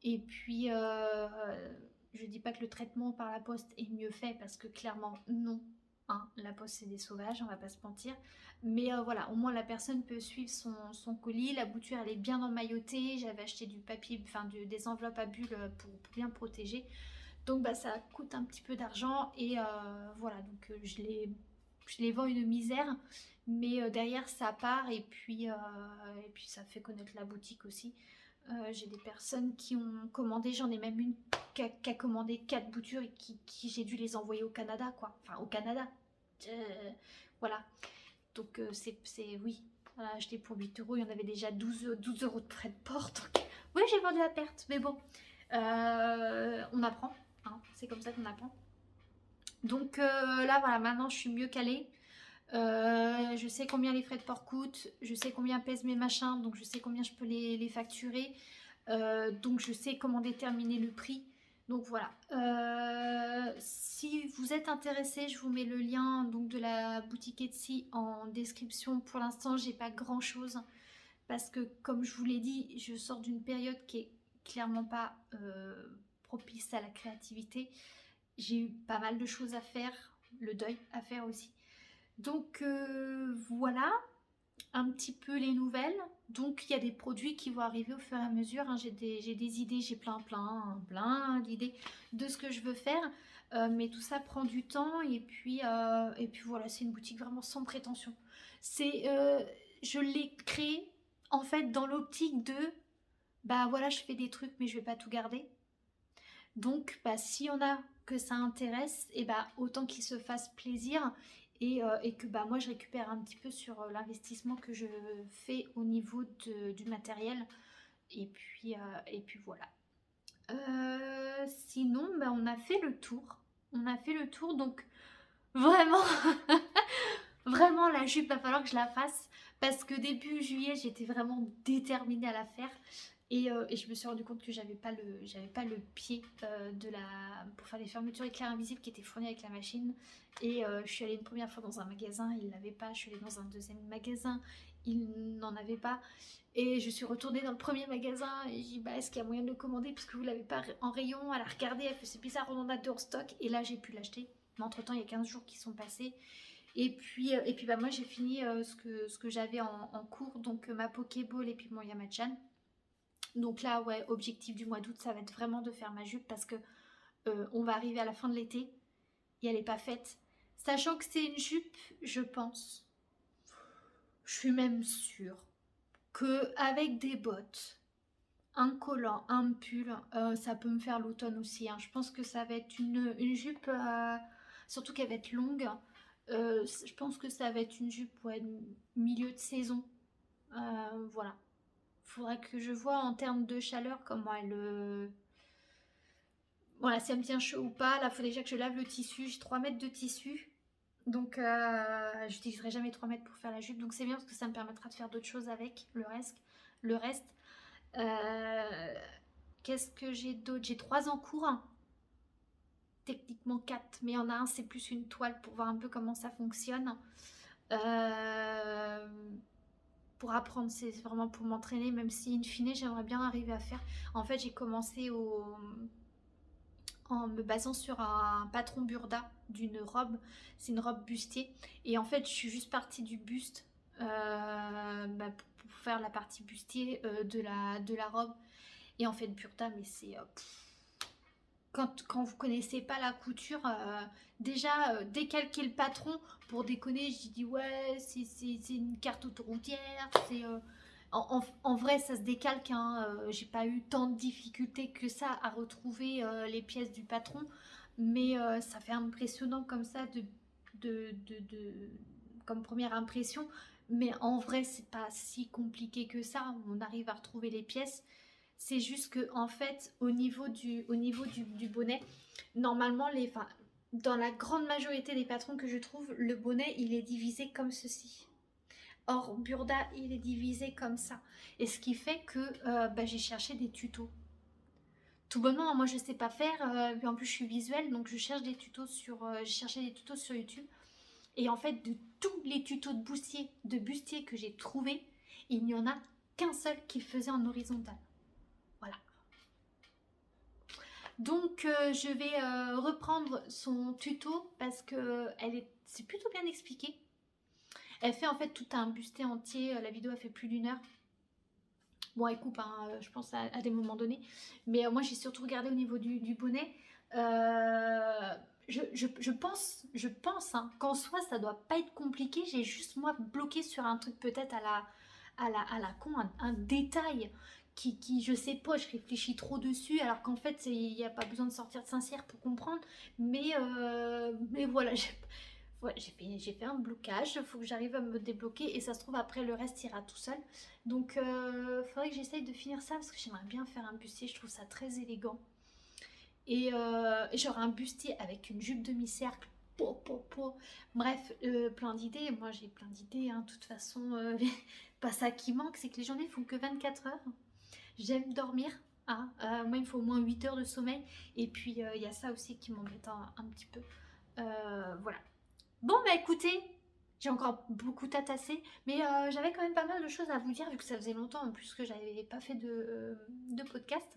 Et puis, je dis pas que le traitement par la poste est mieux fait parce que clairement, non. Hein, la poste, c'est des sauvages, on va pas se mentir. Mais voilà, au moins la personne peut suivre son colis. La bouture, elle est bien emmaillotée. J'avais acheté du papier, enfin des enveloppes à bulles pour bien protéger. Donc, ça coûte un petit peu d'argent. Et voilà, donc je les vends une misère. Mais derrière, ça part et puis ça fait connaître la boutique aussi. J'ai des personnes qui ont commandé, j'en ai même une qui a commandé 4 boutures et qui j'ai dû les envoyer au Canada, quoi. Enfin, au Canada. Voilà. Donc, oui. Voilà, acheté pour 8 euros, il y en avait déjà 12 euros de frais de port. Donc, oui, j'ai vendu à perte, mais bon. On apprend. Hein, c'est comme ça qu'on apprend. Donc là, voilà, maintenant je suis mieux calée. Je sais combien les frais de port coûtent, je sais combien pèsent mes machins, donc je sais combien je peux les facturer, donc je sais comment déterminer le prix. Donc voilà. Si vous êtes intéressé, je vous mets le lien donc de la boutique Etsy en description. Pour l'instant, j'ai pas grand chose parce que comme je vous l'ai dit, je sors d'une période qui est clairement pas propice à la créativité. J'ai eu pas mal de choses à faire, le deuil à faire aussi. Donc voilà un petit peu les nouvelles. Donc il y a des produits qui vont arriver au fur et à mesure. Hein. J'ai des idées, j'ai plein d'idées de ce que je veux faire. Mais tout ça prend du temps et puis voilà, c'est une boutique vraiment sans prétention. Je l'ai créée en fait dans l'optique de voilà, je fais des trucs mais je vais pas tout garder. Donc s'il y en a que ça intéresse, et autant qu'ils se fassent plaisir et que moi je récupère un petit peu sur l'investissement que je fais au niveau du matériel. Et puis voilà. Sinon, on a fait le tour. On a fait le tour, donc vraiment, vraiment la jupe, va falloir que je la fasse parce que début juillet, j'étais vraiment déterminée à la faire. Et je me suis rendu compte que j'avais pas le pied pour faire les fermetures éclair invisible qui étaient fournies avec la machine. Et je suis allée une première fois dans un magasin, il l'avait pas. Je suis allée dans un deuxième magasin, il n'en avait pas. Et je suis retournée dans le premier magasin et j'ai dit bah est-ce qu'il y a moyen de le commander parce que vous l'avez pas en rayon. Elle a regardé, elle fait c'est bizarre, on en a deux en stock. Et là j'ai pu l'acheter. Mais entre temps il y a 15 jours qui sont passés. Et puis bah moi j'ai fini ce que j'avais en cours, donc ma Pokéball et puis mon Yamachan. Donc là, ouais, objectif du mois d'août, ça va être vraiment de faire ma jupe parce que on va arriver à la fin de l'été et elle n'est pas faite. Sachant que c'est une jupe, je pense, je suis même sûre que avec des bottes, un collant, un pull, ça peut me faire l'automne aussi. Hein. Je pense que ça va être une jupe, surtout qu'elle va être longue. Je pense que ça va être une jupe ouais, milieu de saison. Voilà. Faudrait que je vois en termes de chaleur comment elle... Voilà, si elle me tient chaud ou pas. Là, il faut déjà que je lave le tissu. J'ai 3 mètres de tissu. Donc, je n'utiliserai jamais 3 mètres pour faire la jupe. Donc, c'est bien parce que ça me permettra de faire d'autres choses avec le reste. Qu'est-ce que j'ai d'autre? J'ai 3 en cours. Techniquement 4. Mais il y en a un, c'est plus une toile pour voir un peu comment ça fonctionne. Pour apprendre, c'est vraiment pour m'entraîner, même si in fine j'aimerais bien arriver à faire. En fait, j'ai commencé en me basant sur un patron Burda d'une robe. C'est une robe bustier. Et en fait, je suis juste partie du buste pour faire la partie bustier de la robe. Et en fait, Burda, mais c'est... quand vous connaissez pas la couture, déjà décalquer le patron pour déconner, j'ai dit ouais c'est une carte autoroutière, c'est en vrai ça se décalque, hein, j'ai pas eu tant de difficultés que ça à retrouver les pièces du patron, mais ça fait impressionnant comme ça comme première impression, mais en vrai c'est pas si compliqué que ça, on arrive à retrouver les pièces. C'est juste que en fait, au niveau du bonnet, normalement, dans la grande majorité des patrons que je trouve, le bonnet, il est divisé comme ceci. Or, Burda, il est divisé comme ça. Et ce qui fait que j'ai cherché des tutos. Tout bonnement, moi je sais pas faire, puis en plus je suis visuelle, donc je cherche des tutos j'ai cherché des tutos sur YouTube. Et en fait, de tous les tutos de bustier que j'ai trouvés, il n'y en a qu'un seul qui le faisait en horizontal. Voilà. Donc je vais reprendre son tuto parce que c'est plutôt bien expliqué. Elle fait en fait tout un bustier entier, la vidéo a fait plus d'1 heure. Bon elle coupe hein, je pense à des moments donnés. Mais moi j'ai surtout regardé au niveau du bonnet. Je pense hein, qu'en soi ça doit pas être compliqué. J'ai juste moi bloqué sur un truc peut-être à la con, un détail qui je sais pas, je réfléchis trop dessus alors qu'en fait il n'y a pas besoin de sortir de Saint-Cyr pour comprendre. Mais voilà, j'ai fait un blocage, il faut que j'arrive à me débloquer et ça se trouve après le reste ira tout seul. Donc faudrait que j'essaye de finir ça parce que j'aimerais bien faire un bustier, je trouve ça très élégant. Et j'aurai un bustier avec une jupe demi-cercle. Bref, plein d'idées. Moi j'ai plein d'idées. Hein. De toute façon, pas ça qui manque, c'est que les journées font que 24 heures. J'aime dormir. Hein. Moi il me faut au moins 8 heures de sommeil. Et puis il y a ça aussi qui m'embête un petit peu. Voilà. Bon bah écoutez, j'ai encore beaucoup tassé, mais j'avais quand même pas mal de choses à vous dire vu que ça faisait longtemps en plus que j'avais pas fait de podcast.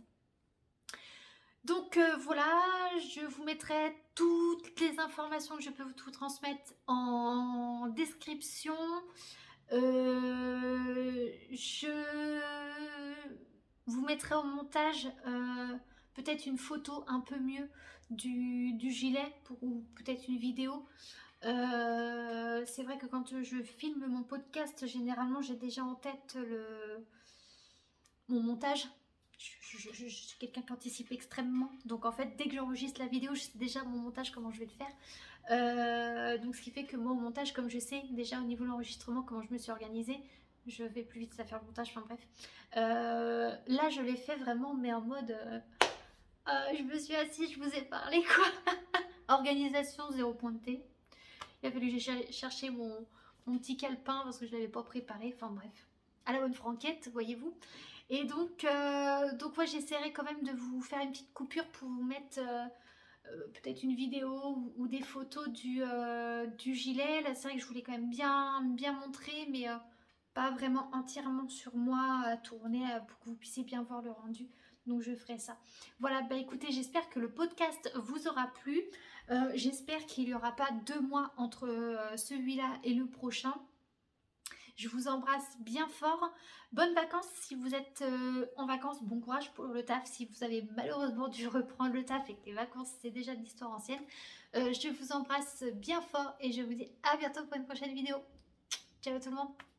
Donc voilà, je vous mettrai toutes les informations que je peux vous transmettre en description. Je vous mettrai au montage peut-être une photo un peu mieux du gilet ou peut-être une vidéo. C'est vrai que quand je filme mon podcast, généralement j'ai déjà en tête mon montage. Je suis quelqu'un qui anticipe extrêmement, donc en fait dès que j'enregistre la vidéo je sais déjà mon montage comment je vais le faire, donc ce qui fait que moi au montage, comme je sais déjà au niveau de l'enregistrement comment je me suis organisée, je vais plus vite à faire le montage, enfin bref. Là je l'ai fait vraiment mais en mode je me suis assise, je vous ai parlé quoi. Organisation 0 point de T. Il a fallu que j'ai cherché mon petit calepin parce que je ne l'avais pas préparé, enfin bref, à la bonne franquette, voyez-vous. Et donc ouais, j'essaierai quand même de vous faire une petite coupure pour vous mettre peut-être une vidéo ou des photos du gilet. Là, c'est vrai que je voulais quand même bien montrer, mais pas vraiment entièrement sur moi à tourner pour que vous puissiez bien voir le rendu. Donc je ferai ça. Voilà, bah écoutez, j'espère que le podcast vous aura plu. J'espère qu'il n'y aura pas 2 mois entre celui-là et le prochain. Je vous embrasse bien fort. Bonnes vacances si vous êtes en vacances. Bon courage pour le taf si vous avez malheureusement dû reprendre le taf et que les vacances c'est déjà de l'histoire ancienne. Je vous embrasse bien fort et je vous dis à bientôt pour une prochaine vidéo. Ciao tout le monde.